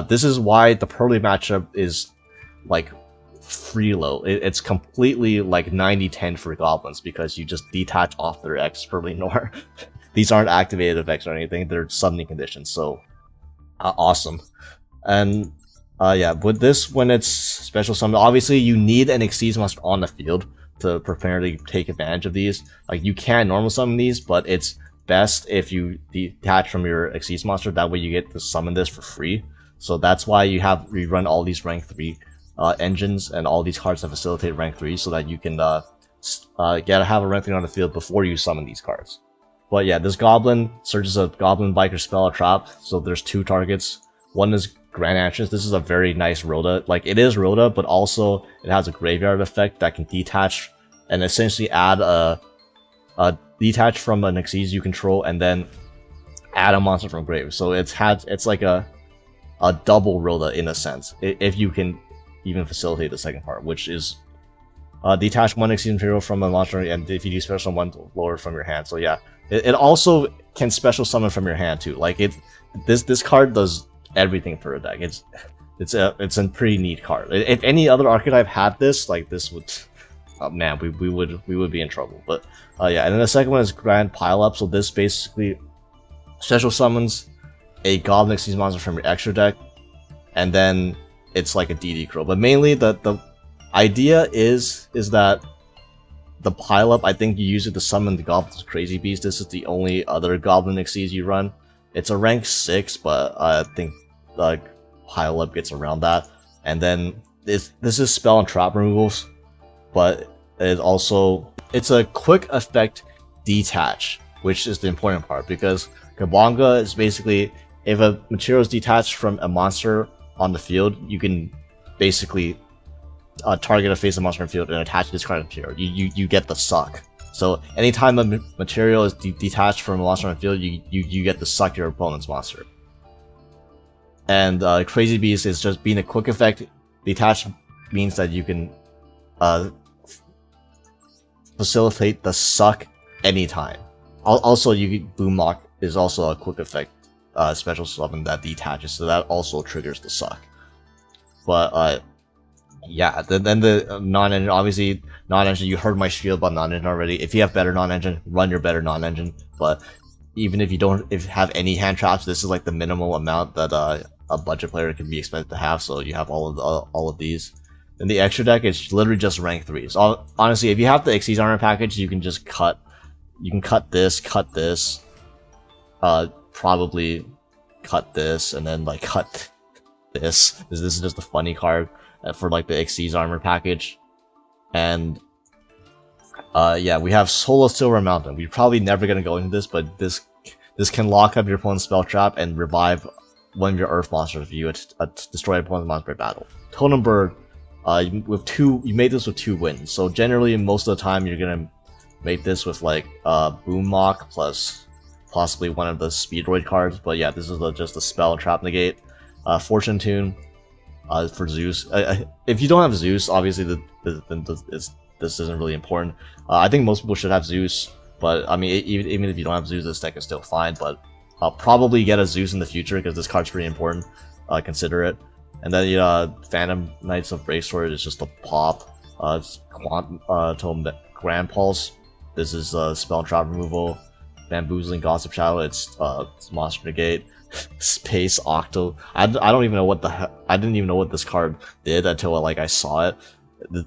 this is why the Pearly matchup is like Freelo. It's completely like 90-10 for Goblins, because you just detach off their X Pearly Nor. These aren't activated effects or anything, they're summoning conditions, so awesome. And yeah, with this, when it's special summon, obviously you need an Xyz monster on the field to prepare to take advantage of these. Like, you can normal summon these, but it's best if you detach from your Xyz monster, that way you get to summon this for free. So that's why you run all these rank 3 engines and all these cards that facilitate rank 3, so that you can have a rank 3 on the field before you summon these cards. But yeah, this Goblin searches a Goblin Biker spell or trap, so there's 2 targets. One is Grand Entrance. This is a very nice Rhoda. Like, it is Rhoda, but also it has a graveyard effect that can detach and essentially add a detach from an Xyz you control, and then add a monster from grave. So it's like a double Rhoda in a sense, if you can even facilitate the second part, which is detach one Xyz material from a monster, and if you do special, one lower from your hand. So yeah, it also can special summon from your hand too. Like, this card does everything for a deck. It's a pretty neat card. If any other archetype had this, like, this would, man, we would be in trouble. But yeah, and then the second one is Grand Pile Up. So this basically special summons a Goblin Xyz monster from your extra deck, and then it's like a DD Crow. But mainly the idea is that the pile up, I think you use it to summon the Goblin's Crazy Beast. This is the only other Goblin Xyz you run. It's a rank 6, but I think the pile up gets around that. And then this is spell and trap removals, but it's a quick effect detach, which is the important part, because Gabonga is basically, if a material is detached from a monster on the field, you can basically target a face of monster on the field and attach this card material. You get the suck. So anytime a material is detached from a monster on the field, you get to suck your opponent's monster. And Crazy Beast is just being a quick effect. Detach means that you can facilitate the suck anytime. Also, Boomlock is also a quick effect special summon that detaches, so that also triggers the suck. But yeah, then the non-engine, obviously non-engine. You heard my spiel about non-engine already. If you have better non-engine, run your better non-engine. But even if you don't have any hand traps, this is like the minimal amount that a budget player can be expected to have. So you have all of these. Then the extra deck is literally just rank 3. So honestly, if you have the Xyz armor package, you can just cut. You can cut this, probably cut this, and then like cut this. This is just a funny card for like the Xyz armor package. And yeah, we have Soul of Silver Mountain. We're probably never gonna go into this, but this can lock up your opponent's spell trap and revive one of your Earth monsters if you destroy your opponent's monster by battle. Totem Bird, you made this with 2 wins. So generally, most of the time, you're gonna make this with like Boomlock plus possibly one of the Speedroid cards. But yeah, this is just a spell and trap negate. Fortune Tune for Zeus. If you don't have Zeus, obviously this isn't really important. I think most people should have Zeus, but I mean, even if you don't have Zeus, this deck is still fine. But I'll probably get a Zeus in the future because this card's pretty important. Consider it. And then Phantom Knights of Bracesword is just a pop. Grand Pulse. This is spell and trap removal. Bamboozling Gossip Shadow. It's Monster Negate. Space Octo. I don't even know what I didn't even know what this card did until like I saw it.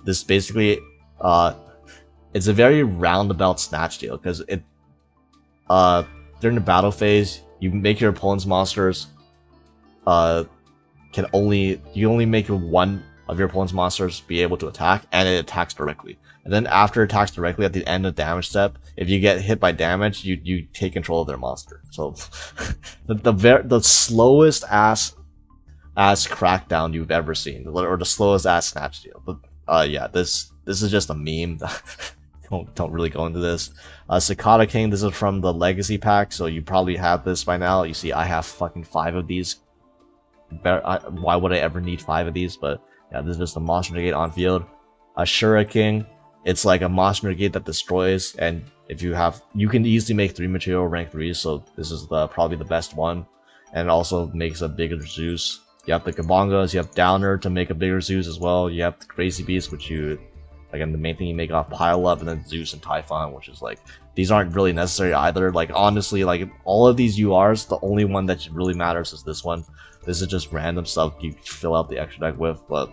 This basically it's a very roundabout snatch deal because it during the battle phase you make your opponent's monsters you only make one of your opponent's monsters be able to attack, and it attacks directly. And then after it attacks directly at the end of damage step, if you get hit by damage, you take control of their monster. So the slowest ass crackdown you've ever seen, or the slowest ass snatch deal. But yeah, this is just a meme. Don't really go into this. Cicada King, this is from the Legacy pack, so you probably have this by now. You see, I have fucking 5 of these. Why would I ever need 5 of these? But yeah, this is just a Monster Negate on field. Ashura King, it's like a Monster Negate that destroys, and if you can easily make 3 material rank 3s, so this is probably the best one. And it also makes a bigger Zeus. You have the Gabongas, you have Downer to make a bigger Zeus as well. You have the Crazy Beast, which again, the main thing you make off Pile Up, and then Zeus and Typhon, which is like, these aren't really necessary either. Like, honestly, like, all of these URs, the only one that really matters is this one. This is just random stuff you fill out the extra deck with, but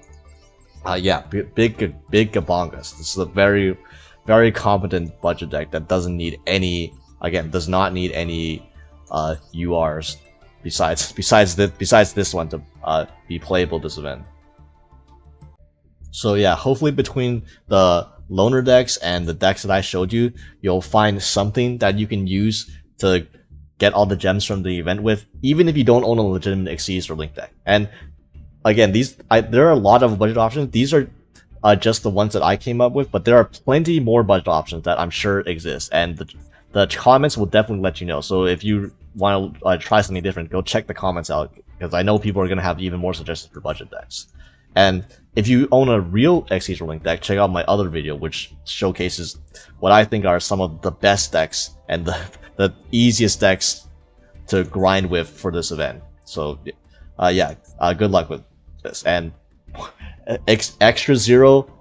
yeah, big Gabongas. This is a very, very competent budget deck that does not need any URs besides this one to be playable this event. So yeah, hopefully between the loner decks and the decks that I showed you, you'll find something that you can use to get all the gems from the event with, even if you don't own a legitimate Xyz or Link deck. And again, there are a lot of budget options. These are just the ones that I came up with, but there are plenty more budget options that I'm sure exist, and the comments will definitely let you know. So if you want to try something different, go check the comments out, because I know people are going to have even more suggestions for budget decks. And if you own a real Xyz or Link deck, check out my other video, which showcases what I think are some of the best decks and the easiest decks to grind with for this event. So yeah, good luck with this. And Extra Zero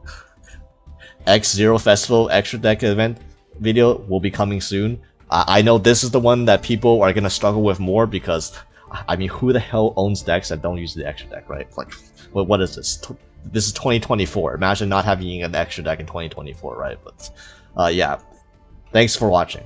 X0 Festival extra deck event video will be coming soon. I know this is the one that people are gonna struggle with more, because I mean, who the hell owns decks that don't use the extra deck, right? Like, what is this? This is 2024. Imagine not having an extra deck in 2024, right? But Yeah, thanks for watching.